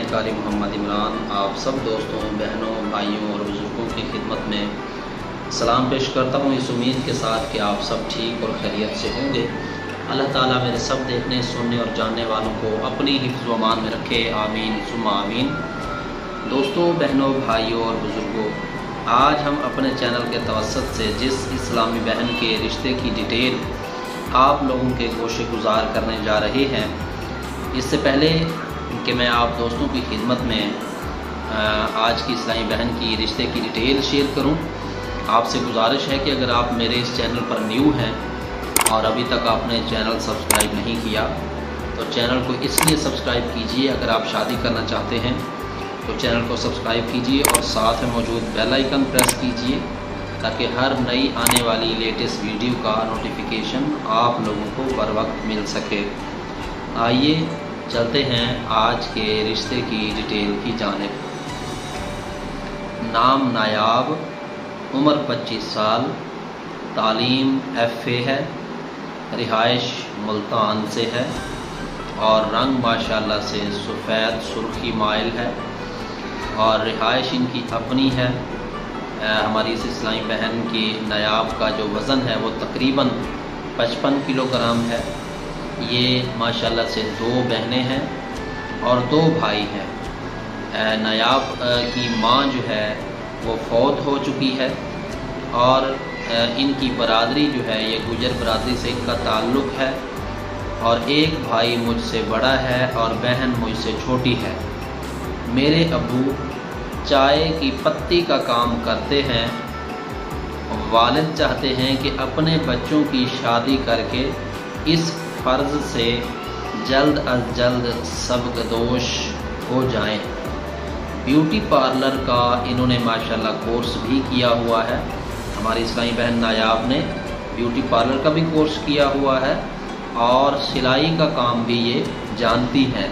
कारी मोहम्मद इमरान आप सब दोस्तों, बहनों, भाइयों और बुज़ुर्गों की खिदमत में सलाम पेश करता हूँ, इस उम्मीद के साथ कि आप सब ठीक और खैरियत से होंगे। अल्लाह ताला मेरे सब देखने, सुनने और जानने वालों को अपनी हिफ्ज़ व अमान में रखे, आमीन सुम्मा आमीन। दोस्तों, बहनों, भाइयों और बुज़ुर्गों, आज हम अपने चैनल के तवस्सुत से जिस इस्लामी बहन के रिश्ते की डिटेल आप लोगों के गोशे गुजार करने जा रहे हैं, इससे पहले कि मैं आप दोस्तों की खिदमत में आज की इस्लामी बहन की रिश्ते की डिटेल शेयर करूं, आपसे गुजारिश है कि अगर आप मेरे इस चैनल पर न्यू हैं और अभी तक आपने चैनल सब्सक्राइब नहीं किया तो चैनल को इसलिए सब्सक्राइब कीजिए। अगर आप शादी करना चाहते हैं तो चैनल को सब्सक्राइब कीजिए और साथ में मौजूद बेल आइकन प्रेस कीजिए ताकि हर नई आने वाली लेटेस्ट वीडियो का नोटिफिकेशन आप लोगों को बर वक्त मिल सके। आइए चलते हैं आज के रिश्ते की डिटेल की जानिब। नाम नायाब, उम्र 25 साल, तालीम FA है, रिहाइश मुल्तान से है और रंग माशाल्लाह से सफ़ेद सुर्खी माइल है और रिहाइश इनकी अपनी है। हमारी इस इस्लामी बहन की नायाब का जो वज़न है वो तकरीबन 55 किलोग्राम है। ये माशाल्लाह से 2 बहनें हैं और 2 भाई हैं। नायाब की माँ जो है वो फौत हो चुकी है और इनकी बरादरी जो है ये गुजर बरादरी से इनका ताल्लुक़ है और एक भाई मुझसे बड़ा है और बहन मुझसे छोटी है। मेरे अब्बू चाय की पत्ती का काम करते हैं। वालिद चाहते हैं कि अपने बच्चों की शादी करके इस फ़र्ज़ से जल्द अज जल्द सबकदोश हो जाएं। ब्यूटी पार्लर का इन्होंने माशाल्लाह कोर्स भी किया हुआ है। हमारी इस्लामी बहन नायाब ने ब्यूटी पार्लर का भी कोर्स किया हुआ है और सिलाई का काम भी ये जानती हैं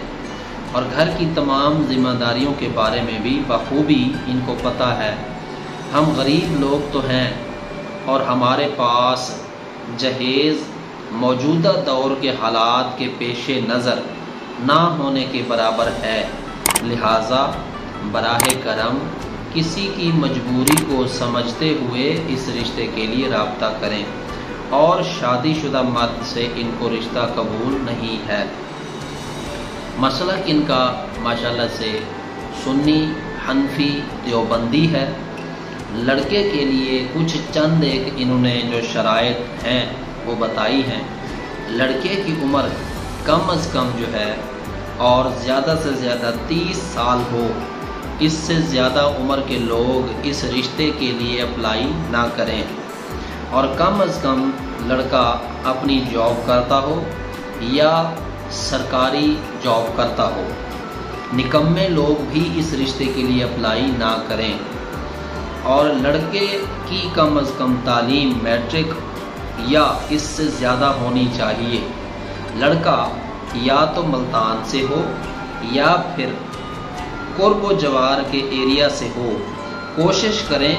और घर की तमाम ज़िम्मेदारियों के बारे में भी बखूबी इनको पता है। हम गरीब लोग तो हैं और हमारे पास जहेज़ मौजूदा दौर के हालात के पेश नज़र ना होने के बराबर है, लिहाजा बराहे करम किसी की मजबूरी को समझते हुए इस रिश्ते के लिए राब्ता करें और शादीशुदा मर्द से इनको रिश्ता कबूल नहीं है। मसलक इनका माशाल्लाह से सुन्नी, हनफी, देवबंदी है। लड़के के लिए कुछ चंद एक इन्होंने जो शराइत हैं वो बताई हैं। लड़के की उम्र कम अज़ कम जो है और ज़्यादा से ज़्यादा 30 साल हो। इससे ज़्यादा उम्र के लोग इस रिश्ते के लिए अप्लाई ना करें और कम अज़ कम लड़का अपनी जॉब करता हो या सरकारी जॉब करता हो। निकम्मे लोग भी इस रिश्ते के लिए अप्लाई ना करें और लड़के की कम अज़ कम तालीम मैट्रिक या इससे ज़्यादा होनी चाहिए। लड़का या तो मुल्तान से हो या फिर कुर्ब जवार के एरिया से हो। कोशिश करें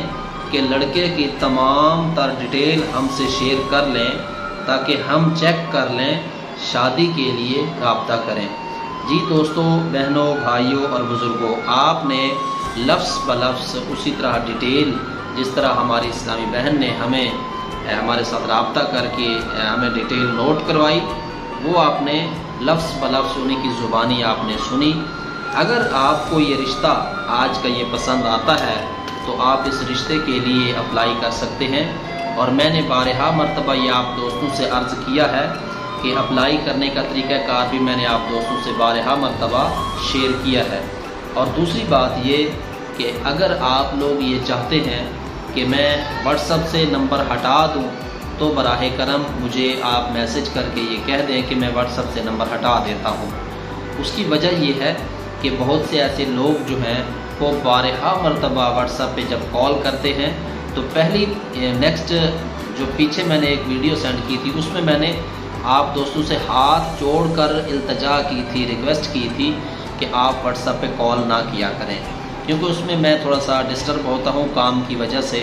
कि लड़के की तमाम तर डिटेल हमसे शेयर कर लें ताकि हम चेक कर लें, शादी के लिए राब्ता करें। जी दोस्तों, बहनों, भाइयों और बुज़ुर्गों, आपने लफ्ज़ ब लफ्ज़ उसी तरह डिटेल जिस तरह हमारी इस्लामी बहन ने हमें हमारे साथ राब्ता करके हमें डिटेल नोट करवाई, वो आपने लफ्ज़ ब लफ्ज़ उन्हीं की ज़ुबानी आपने सुनी। अगर आपको ये रिश्ता आज का ये पसंद आता है तो आप इस रिश्ते के लिए अप्लाई कर सकते हैं और मैंने बारहा मरतबा ये आप दोस्तों से अर्ज़ किया है कि अप्लाई करने का तरीक़ाकार भी मैंने आप दोस्तों से बारहा मरतबा शेयर किया है। और दूसरी बात ये कि अगर आप लोग ये चाहते हैं कि मैं व्हाट्सएप से नंबर हटा दूं तो बराहे करम मुझे आप मैसेज करके ये कह दें कि मैं व्हाट्सएप से नंबर हटा देता हूं। उसकी वजह ये है कि बहुत से ऐसे लोग जो हैं वो बारहा मरतबा व्हाट्सएप पे जब कॉल करते हैं तो पहली नेक्स्ट जो पीछे मैंने एक वीडियो सेंड की थी उसमें मैंने आप दोस्तों से हाथ जोड़कर इल्तजा की थी, रिक्वेस्ट की थी कि आप व्हाट्सएप पे कॉल ना किया करें, क्योंकि उसमें मैं थोड़ा सा डिस्टर्ब होता हूँ काम की वजह से।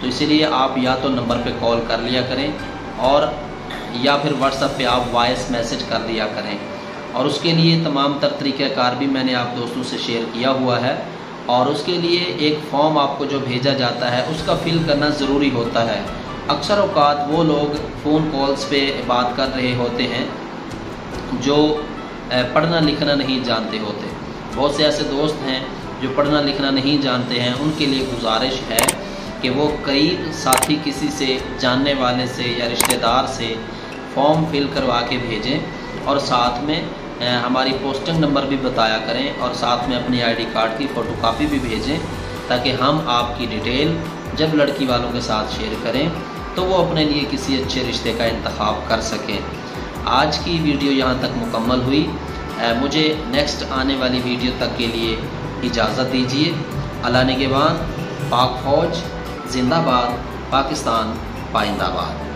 तो इसीलिए आप या तो नंबर पे कॉल कर लिया करें और या फिर व्हाट्सएप पे आप वॉइस मैसेज कर दिया करें। اور اس کے لیے تمام تر طریقہ کار بھی میں نے آپ دوستوں سے شیئر کیا ہوا ہے، اور اس کے لیے ایک فارم آپ کو جو بھیجا جاتا ہے اس کا فل کرنا ضروری ہوتا ہے۔ اکثر اوقات وہ لوگ فون کالز پہ بات کر رہے ہوتے ہیں جو پڑھنا لکھنا نہیں جانتے ہوتے۔ بہت سے ایسے دوست ہیں جو پڑھنا لکھنا نہیں جانتے ہیں، ان کے لیے گزارش ہے کہ وہ قریب ساتھی کسی سے، جاننے والے سے یا رشتہ دار سے فارم فل کروا کے بھیجیں، اور ساتھ میں ہماری پوسٹنگ نمبر بھی بتایا کریں، اور ساتھ میں اپنی آئی ڈی کارڈ کی فوٹو کاپی بھی بھیجیں، تاکہ ہم آپ کی ڈیٹیل جب لڑکی والوں کے ساتھ شیئر کریں تو وہ اپنے لیے کسی اچھے رشتے کا انتخاب کر سکیں۔ آج کی ویڈیو یہاں تک مکمل ہوئی، مجھے نیکسٹ آنے والی ویڈیو تک کے لیے اجازت دیجیے۔ اللہ نگہبان، پاک فوج زندہ باد، پاکستان پائندہ باد۔